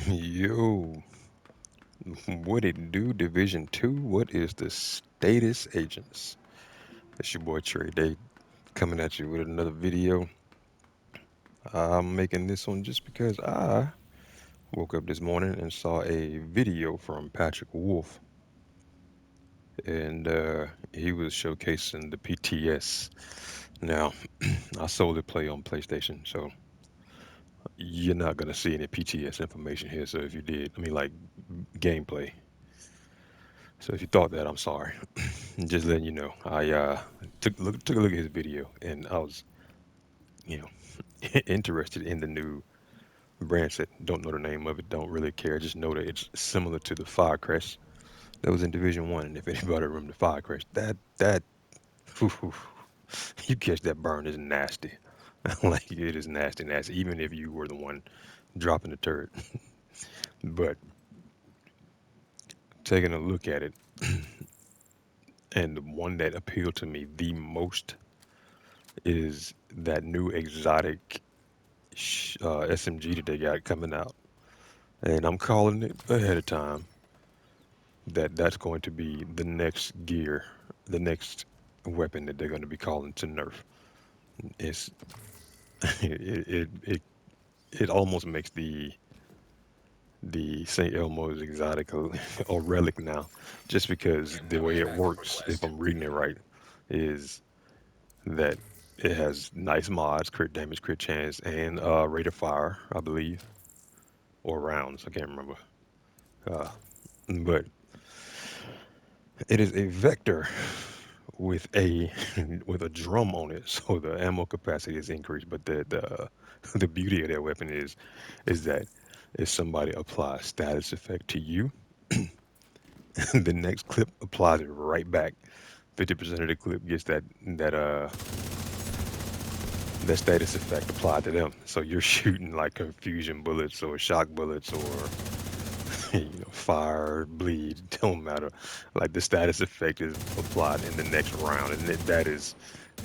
Yo, what it do, Division 2? What is the status agents? It's your boy Trey Day coming at you with another video. I'm making this one just because I woke up this morning and saw a video from Patrick Wolf, and he was showcasing the PTS. Now, I solely play on PlayStation, so you're not gonna see any PTS information here. So if you did, I mean like gameplay. So if you thought that, I'm sorry. Just letting you know, I took a look at his video, and I was, you know, interested in the new brand set. Don't know the name of it. Don't really care. Just know that it's similar to the Firecrest that was in Division One. And if anybody remember the Firecrest, that whew, whew, you catch that burn is nasty. Like it is nasty, nasty. Even if you were the one dropping the turret. But taking a look at it, and the one that appealed to me the most is that new exotic SMG that they got coming out, and I'm calling it ahead of time that that's going to be the next gear, the next weapon that they're going to be calling to nerf. It's it it it, it almost makes the St. Elmo's exotic or relic now, just because the way it works, if I'm reading it right, is that it has nice mods, crit damage, crit chance, and rate of fire, I believe, or rounds. I can't remember. Uh, but it is a vector with a with a drum on it, so the ammo capacity is increased. But the the beauty of that weapon is that if somebody applies status effect to you, the next clip applies it right back. 50% of the clip gets that status effect applied to them. So you're shooting like confusion bullets or shock bullets or fire, bleed, don't matter. Like the status effect is applied in the next round, and that is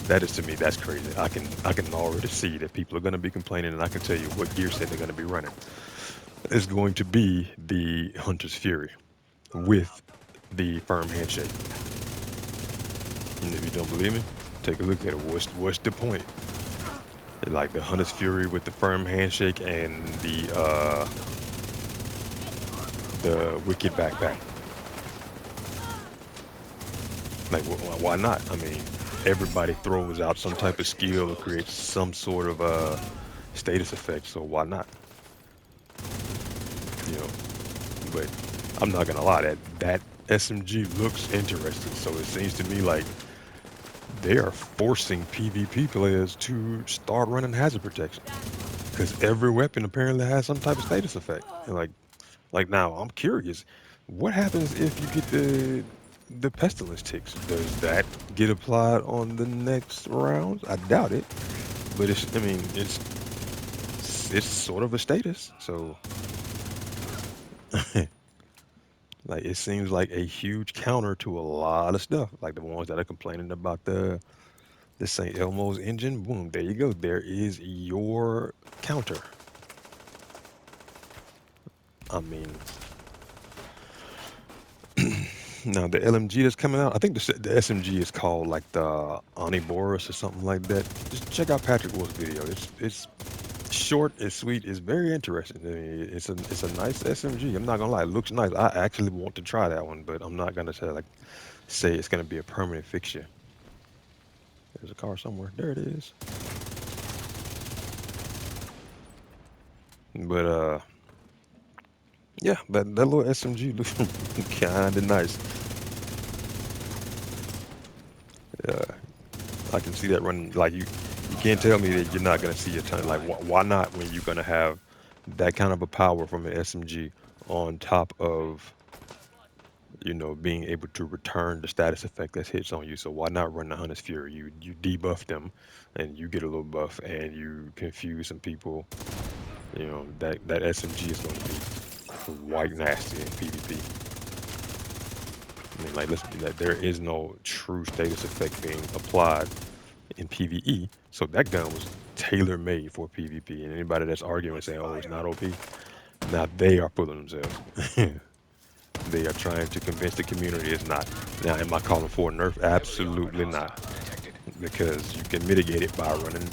to me that's crazy. I can already see that people are going to be complaining, and I can tell you what gear set they're going to be running. It's going to be the Hunter's Fury with the firm handshake. And if you don't believe me, take a look at it. What's the point? Like the Hunter's Fury with the firm handshake and the Wicked backpack. Like, why not? I mean, everybody throws out some type of skill or creates some sort of status effect, so why not? You know, but I'm not gonna lie, that SMG looks interesting. So it seems to me like they are forcing PvP players to start running hazard protection because every weapon apparently has some type of status effect. And like now, I'm curious, what happens if you get the pestilence ticks? Does that get applied on the next rounds? I doubt it, but I mean, it's sort of a status. So, like, it seems like a huge counter to a lot of stuff. Like the ones that are complaining about the St. Elmo's engine. Boom, there you go. There is your counter. I mean, now the LMG that's coming out, I think the SMG is called like the Ouroboros or something like that. Just check out Patrick Wolf's video. It's short, it's sweet, it's very interesting. I mean, it's a nice SMG. I'm not gonna lie, it looks nice. I actually want to try that one, but I'm not gonna say it's gonna be a permanent fixture. There's a car somewhere. There it is. But yeah, that little SMG looks kind of nice. Uh, I can see that running. Like you can't tell me that you're not gonna see a ton. Like why not when you're gonna have that kind of a power from an SMG on top of being able to return the status effect that hits on you. So why not run the Hunter's Fury? You debuff them, and you get a little buff, and you confuse some people. That SMG is going to be quite nasty in PvP. I mean, like, let's be like, there is no true status effect being applied in PvE. So that gun was tailor made for PvP. And anybody that's arguing saying, "Oh, it's not OP," Now they are fooling themselves. They are trying to convince the community it's not. Now, am I calling for a nerf? Absolutely not, because you can mitigate it by running,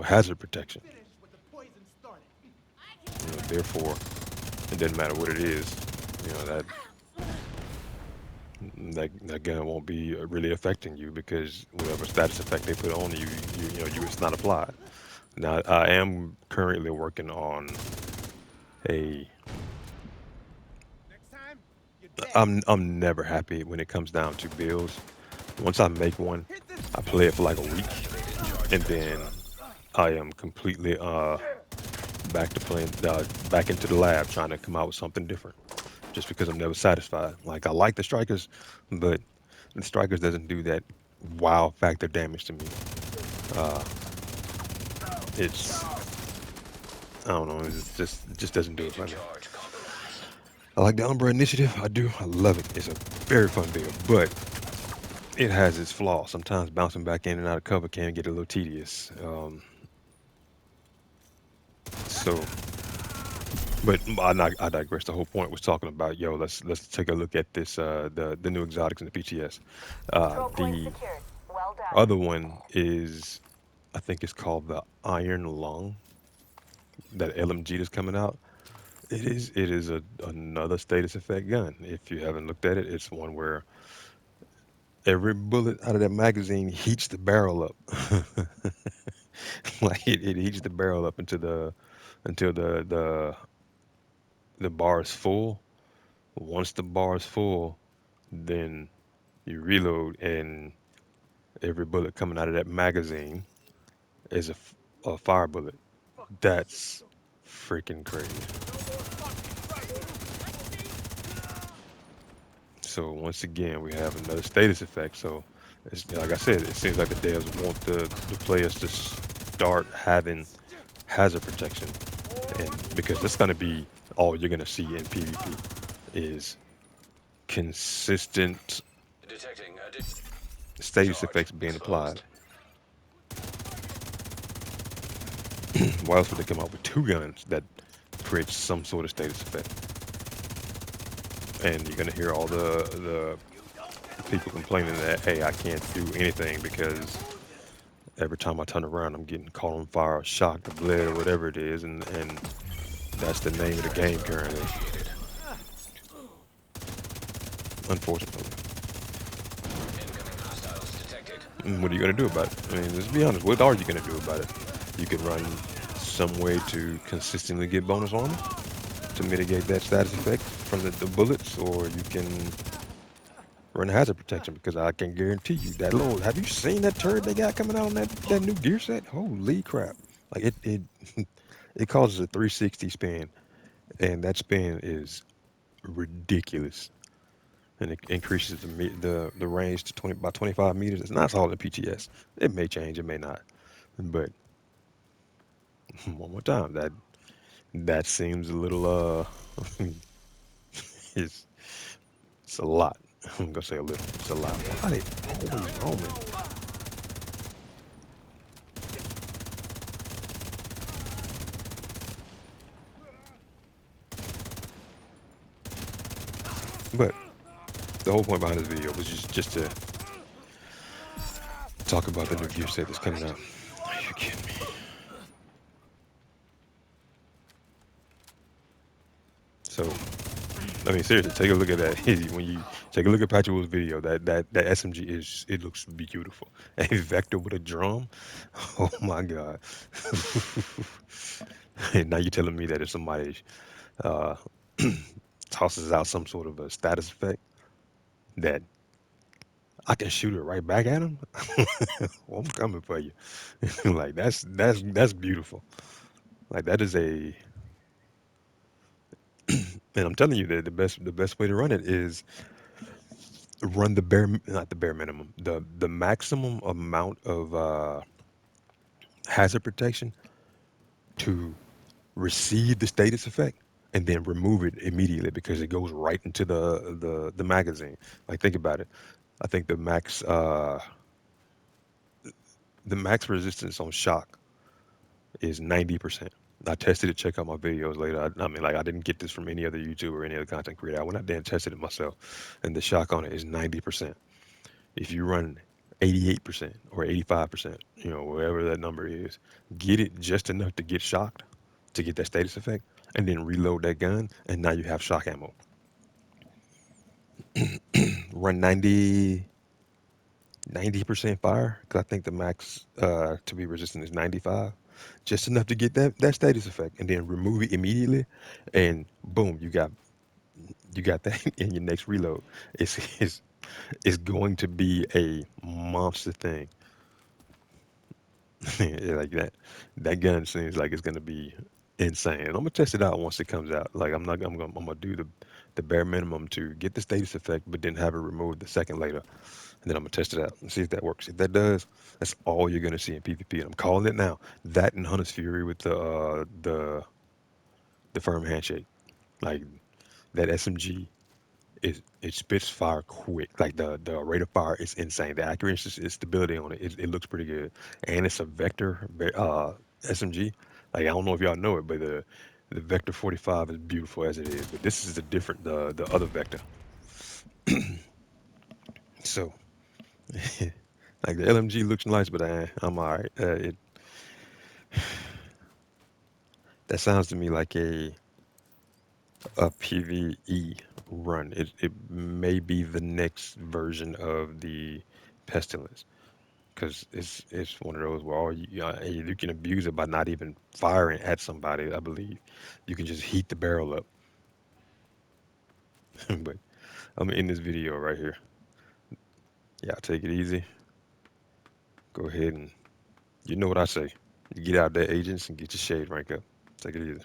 hazard protection. Therefore, it doesn't matter what it is. That gun won't be really affecting you because whatever status effect they put on you, it's not applied. Now, I am currently working on a. I'm never happy when it comes down to builds. Once I make one, I play it for like a week, and then I am completely back to playing back into the lab trying to come out with something different. Just because I'm never satisfied. Like I like the strikers, but the strikers doesn't do that wow factor damage to me. Uh, it's I don't know. It just doesn't do it for me. I like the Umbra initiative. I do. I love it. It's a very fun build, but it has its flaws. Sometimes bouncing back in and out of cover can get a little tedious. So, but I digress. The whole point was talking about let's take a look at this the new exotics in the PTS. The other one is I think it's called the Iron Lung. That LMG that's coming out. It is another status effect gun. If you haven't looked at it, it's one where every bullet out of that magazine heats the barrel up. Like it heats the barrel up until the bar is full. Once the bar is full, then you reload, and every bullet coming out of that magazine is a fire bullet. That's freaking crazy. So once again, we have another status effect. So it's like I said, it seems like the devs want the players to start having hazard protection, and because that's going to be all you're going to see in PvP is consistent status effects being applied. Why else would they come out with two guns that create some sort of status effect? And you're going to hear all the people complaining that hey, I can't do anything because every time I turn around, I'm getting caught on fire, or shocked, or bled, or whatever it is, and that's the name of the game currently. Unfortunately, and what are you gonna do about it? I mean, let's be honest. What are you gonna do about it? You can run some way to consistently get bonus armor to mitigate that status effect from the bullets, or you can run hazard protection because I can guarantee you that load. Have you seen that turret they got coming out on that new gear set? Holy crap! Like it it causes a 360 spin, and that spin is ridiculous, and it increases the range to 20 by 25 meters. It's not all in PTS. It may change, it may not, but one more time, that seems a little it's it's a lot. I'm gonna say a little. It's a lot. Why they always roaming? But the whole point behind this video was just to talk about the new gear set that's coming out. Are you kidding me? So, I mean, seriously, take a look at that. When you take a look at Patrick's video, that SMG it looks beautiful. A vector with a drum, oh my god! And now you're telling me that if somebody uh, tosses out some sort of a status effect, that I can shoot it right back at him. Well, I'm coming for you. Like that's beautiful. Like that is a, and I'm telling you that the best way to run it is run the bare not the bare minimum the maximum amount of hazard protection to receive the status effect and then remove it immediately because it goes right into the magazine. Like think about it. I think the max resistance on shock is 90%. I tested it, check out my videos later. I mean, like, I didn't get this from any other YouTuber or any other content creator. I went out there and tested it myself, and the shock on it is 90%. If you run 88% or 85%, whatever that number is, get it just enough to get shocked, to get that status effect, and then reload that gun, and now you have shock ammo. Run 90% fire, because I think the max to be resistant is 95. Just enough to get that status effect, and then remove it immediately, and boom, you got that in your next reload. It's going to be a monster thing. Yeah, like that gun seems like it's gonna be insane. And I'm gonna test it out once it comes out. Like I'm gonna do the bare minimum to get the status effect, but then have it removed the second later, and then I'm gonna test it out and see if that works. If that does, that's all you're gonna see in PvP. And I'm calling it now. That and Hunter's Fury with the firm handshake. Like that SMG it spits fire quick. Like the rate of fire is insane. The accuracy, its stability on it looks pretty good, and it's a SMG. Like I don't know if y'all know it, but the Vector 45 is beautiful as it is. But this is the different the other Vector. So like the LMG looks nice, but I'm alright. That sounds to me like a PVE run. It may be the next version of the Pestilence. Because it's one of those where you can abuse it by not even firing at somebody. I believe you can just heat the barrel up. But I'm in this video right here. Yeah, take it easy. Go ahead and you know what I say. You get out there, agents, and get your shade rank up. Take it easy.